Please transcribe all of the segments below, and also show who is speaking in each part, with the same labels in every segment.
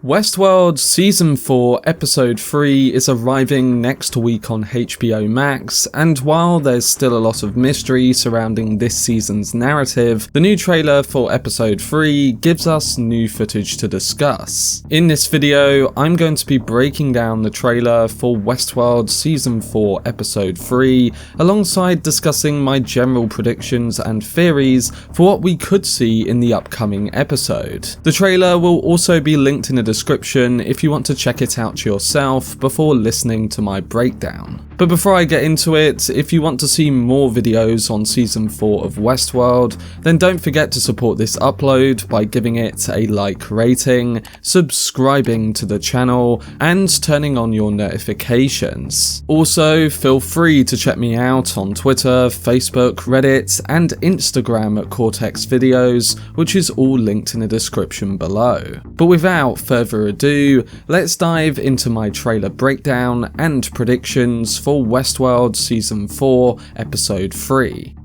Speaker 1: Westworld Season 4 Episode 3 is arriving next week on HBO Max, and while there's still a lot of mystery surrounding this season's narrative, the new trailer for Episode 3 gives us new footage to discuss. In this video, I'm going to be breaking down the trailer for Westworld Season 4 Episode 3, alongside discussing my general predictions and theories for what we could see in the upcoming episode. The trailer will also be linked in a description if you want to check it out yourself before listening to my breakdown. But before I get into it, if you want to see more videos on Season 4 of Westworld, then don't forget to support this upload by giving it a like rating, subscribing to the channel, and turning on your notifications. Also, feel free to check me out on Twitter, Facebook, Reddit, and Instagram at Cortex Videos, which is all linked in the description below. But without further ado, let's dive into my trailer breakdown and predictions for Westworld Season 4 Episode 3.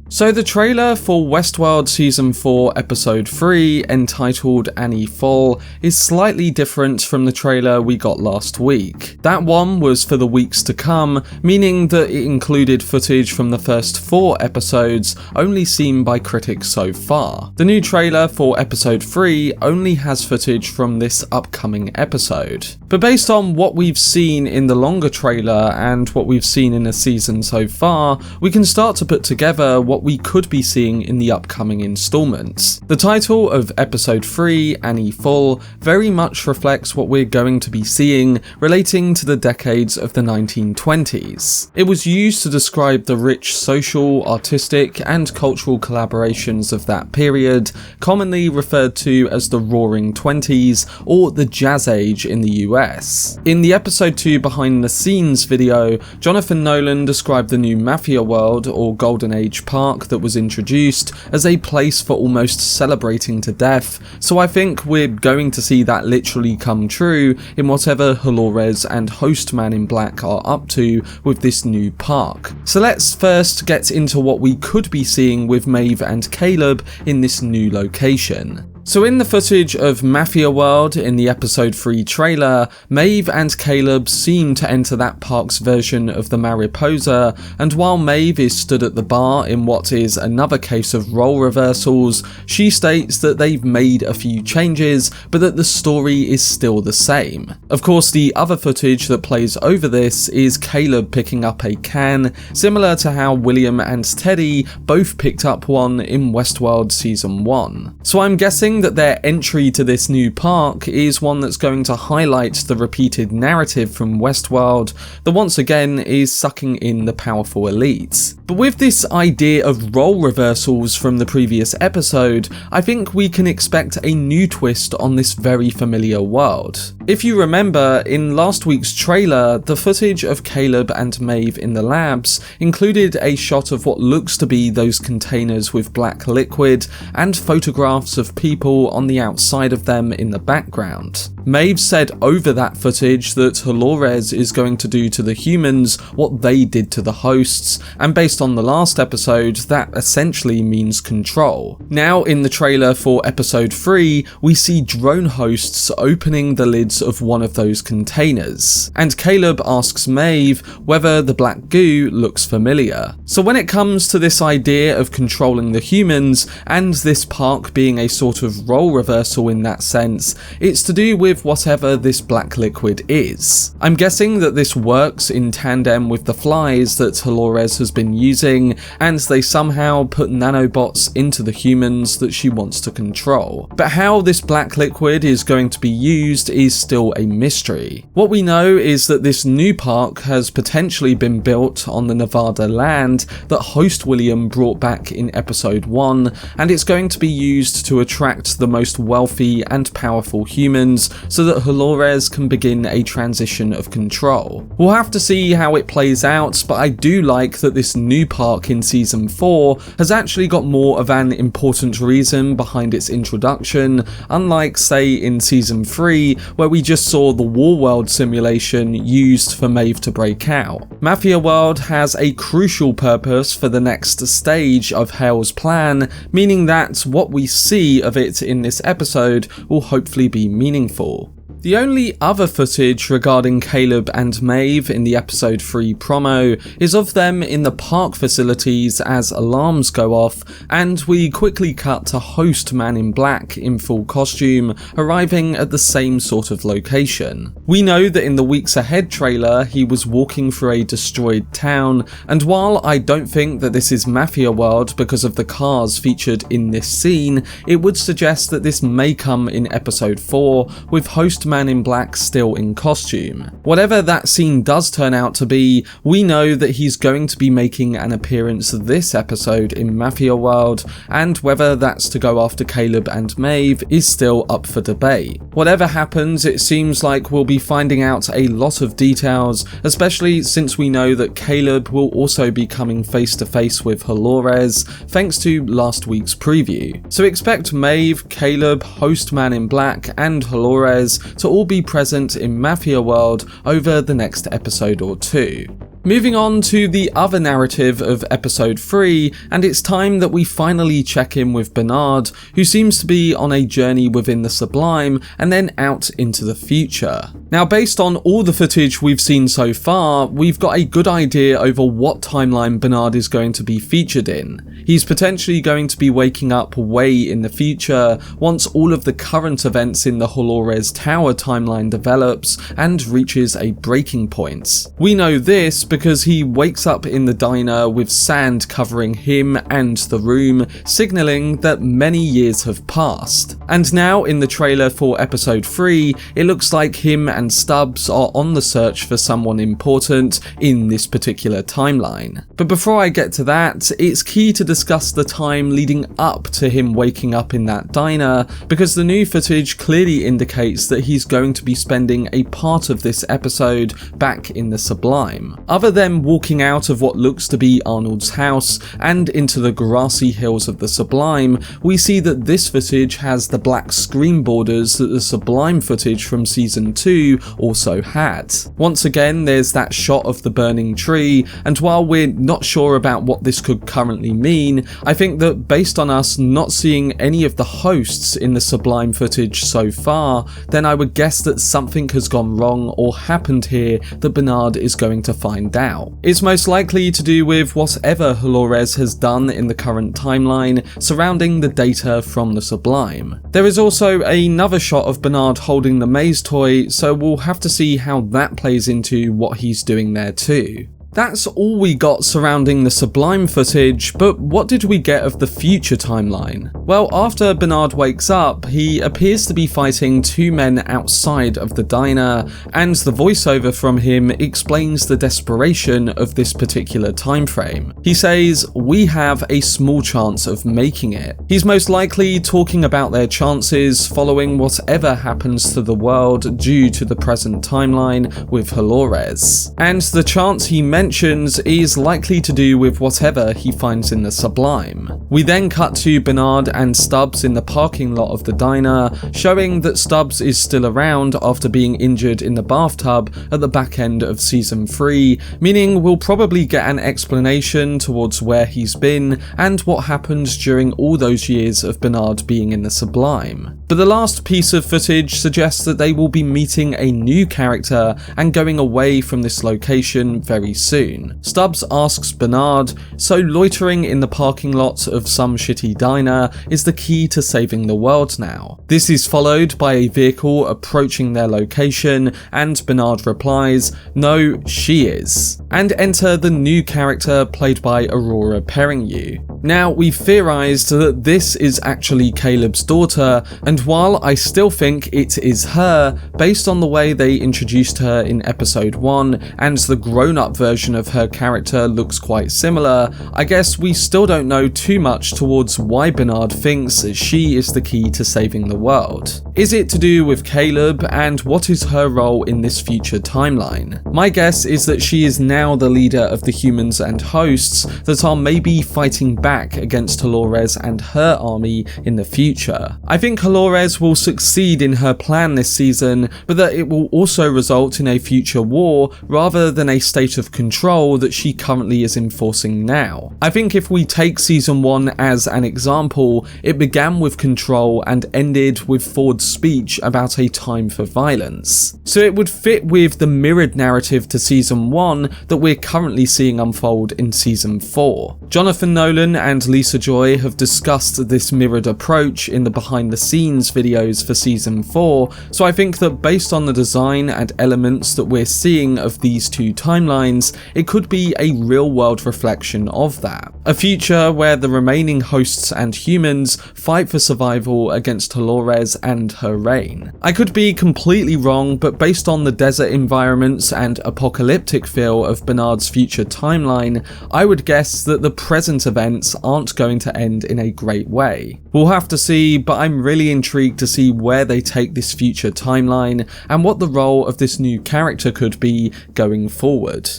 Speaker 1: So the trailer for Westworld Season 4 Episode 3, entitled Annees Folles, is slightly different from the trailer we got last week. That one was for the weeks to come, meaning that it included footage from the first 4 episodes only seen by critics so far. The new trailer for Episode 3 only has footage from this upcoming episode. But based on what we've seen in the longer trailer and what we've seen in the season so far, we can start to put together what we could be seeing in the upcoming installments. The title of Episode 3, Annees Folles, very much reflects what we're going to be seeing relating to the decades of the 1920s. It was used to describe the rich social, artistic, and cultural collaborations of that period, commonly referred to as the Roaring Twenties or the Jazz Age in the US. In the Episode 2 behind the scenes video, Jonathan Nolan described the new MafiaWorld or Golden Age Park that was introduced as a place for almost celebrating to death, so I think we're going to see that literally come true in whatever Halores and Host Man in Black are up to with this new park. So let's first get into what we could be seeing with Maeve and Caleb in this new location. So in the footage of MafiaWorld in the Episode 3 trailer, Maeve and Caleb seem to enter that park's version of the Mariposa, and while Maeve is stood at the bar in what is another case of role reversals, she states that they've made a few changes, but that the story is still the same. Of course, the other footage that plays over this is Caleb picking up a can, similar to how William and Teddy both picked up one in Westworld Season 1. So I'm guessing that their entry to this new park is one that's going to highlight the repeated narrative from Westworld that once again is sucking in the powerful elites. But with this idea of role reversals from the previous episode, I think we can expect a new twist on this very familiar world. If you remember, in last week's trailer, the footage of Caleb and Maeve in the labs included a shot of what looks to be those containers with black liquid and photographs of people on the outside of them in the background. Maeve said over that footage that Halores is going to do to the humans what they did to the hosts, and based on the last episode, that essentially means control. Now in the trailer for Episode 3, we see drone hosts opening the lids of one of those containers, and Caleb asks Maeve whether the black goo looks familiar. So when it comes to this idea of controlling the humans, and this park being a sort of role reversal in that sense, it's to do with whatever this black liquid is. I'm guessing that this works in tandem with the flies that Halores has been using, and they somehow put nanobots into the humans that she wants to control. But how this black liquid is going to be used is still a mystery. What we know is that this new park has potentially been built on the Nevada land that Host William brought back in Episode 1, and it's going to be used to attract the most wealthy and powerful humans so that Halores can begin a transition of control. We'll have to see how it plays out, but I do like that this new park in Season 4 has actually got more of an important reason behind its introduction, unlike say in Season 3 where we just saw the Warworld simulation used for Maeve to break out. MafiaWorld has a crucial purpose for the next stage of Hale's plan, meaning that what we see of it in this episode will hopefully be meaningful. The only other footage regarding Caleb and Maeve in the episode 3 promo is of them in the park facilities as alarms go off, and we quickly cut to host Man in Black in full costume arriving at the same sort of location. We know that in the Weeks Ahead trailer he was walking through a destroyed town, and while I don't think that this is MafiaWorld because of the cars featured in this scene, it would suggest that this may come in episode 4 with host Man in Black still in costume. Whatever that scene does turn out to be, we know that he's going to be making an appearance this episode in MafiaWorld, and whether that's to go after Caleb and Maeve is still up for debate. Whatever happens, it seems like we'll be finding out a lot of details, especially since we know that Caleb will also be coming face to face with Halores thanks to last week's preview. So expect Maeve, Caleb, host Man in Black and Halores to all be present in MafiaWorld over the next episode or two. Moving on to the other narrative of episode 3, and it's time that we finally check in with Bernard, who seems to be on a journey within the Sublime and then out into the future. Now, based on all the footage we've seen so far, we've got a good idea over what timeline Bernard is going to be featured in. He's potentially going to be waking up way in the future once all of the current events in the Halores Tower timeline develops and reaches a breaking point. We know this because he wakes up in the diner with sand covering him and the room, signalling that many years have passed. And now in the trailer for episode 3, it looks like him and Stubbs are on the search for someone important in this particular timeline. But before I get to that, it's key to discuss the time leading up to him waking up in that diner, because the new footage clearly indicates that he's going to be spending a part of this episode back in the Sublime. Other than walking out of what looks to be Arnold's house and into the grassy hills of the Sublime, we see that this footage has the black screen borders that the Sublime footage from season 2 also had. Once again, there's that shot of the burning tree, and while we're not sure about what this could currently mean, I think that based on us not seeing any of the hosts in the Sublime footage so far, then I would guess that something has gone wrong or happened here that Bernard is going to find out. It's most likely to do with whatever Halores has done in the current timeline surrounding the data from the Sublime. There is also another shot of Bernard holding the maze toy, so we'll have to see how that plays into what he's doing there too. That's all we got surrounding the Sublime footage, but what did we get of the future timeline? Well, after Bernard wakes up, he appears to be fighting two men outside of the diner, and the voiceover from him explains the desperation of this particular time frame. He says, "We have a small chance of making it." He's most likely talking about their chances following whatever happens to the world due to the present timeline with Halores. And the chance he mentions is likely to do with whatever he finds in the Sublime. We then cut to Bernard and Stubbs in the parking lot of the diner, showing that Stubbs is still around after being injured in the bathtub at the back end of season 3, meaning we'll probably get an explanation towards where he's been and what happened during all those years of Bernard being in the Sublime. But the last piece of footage suggests that they will be meeting a new character and going away from this location very soon. Stubbs asks Bernard, so loitering in the parking lot of some shitty diner is the key to saving the world now? This is followed by a vehicle approaching their location, and Bernard replies, no, she is. And enter the new character played by Aurora Perrineau. Now, we've theorized that this is actually Caleb's daughter, and while I still think it is her, based on the way they introduced her in episode 1, and the grown-up version of her character looks quite similar, I guess we still don't know too much towards why Bernard thinks that she is the key to saving the world. Is it to do with Caleb, and what is her role in this future timeline? My guess is that she is now the leader of the humans and hosts that are maybe fighting back against Halores and her army in the future. I think Halores will succeed in her plan this season, but that it will also result in a future war rather than a state of control that she currently is enforcing now. I think if we take season 1 as an example, it began with control and ended with Ford's speech about a time for violence. So it would fit with the mirrored narrative to season 1 that we're currently seeing unfold in season 4. Jonathan Nolan and Lisa Joy have discussed this mirrored approach in the behind the scenes videos for season 4, so I think that based on the design and elements that we're seeing of these two timelines, it could be a real world reflection of that. A future where the remaining hosts and humans fight for survival against Halores and her reign. I could be completely wrong, but based on the desert environments and apocalyptic feel of Bernard's future timeline, I would guess that the present events aren't going to end in a great way. We'll have to see, but I'm really intrigued to see where they take this future timeline and what the role of this new character could be going forward.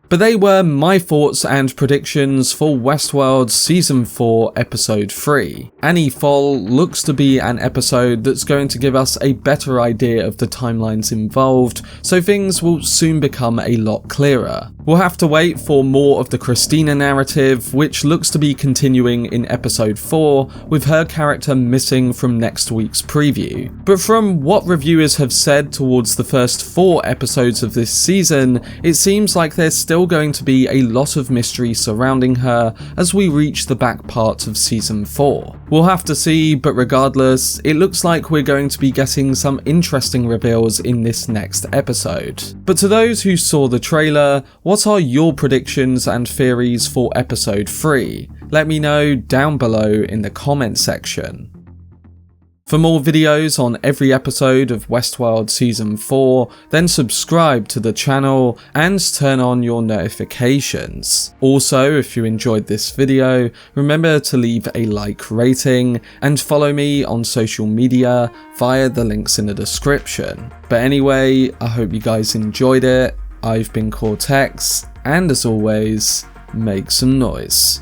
Speaker 1: But they were my thoughts and predictions for Westworld Season 4 Episode 3. Annees Folles looks to be an episode that's going to give us a better idea of the timelines involved, so things will soon become a lot clearer. We'll have to wait for more of the Christina narrative, which looks to be continuing in Episode 4, with her character missing from next week's preview. But from what reviewers have said towards the first 4 episodes of this season, it seems like there's still going to be a lot of mystery surrounding her as we reach the back part of season 4. We'll have to see, but regardless, it looks like we're going to be getting some interesting reveals in this next episode. But to those who saw the trailer, what are your predictions and theories for episode 3? Let me know down below in the comment section. For more videos on every episode of Westworld Season 4, then subscribe to the channel and turn on your notifications. Also, if you enjoyed this video, remember to leave a like rating and follow me on social media via the links in the description. But anyway, I hope you guys enjoyed it. I've been Cortex, and as always, make some noise.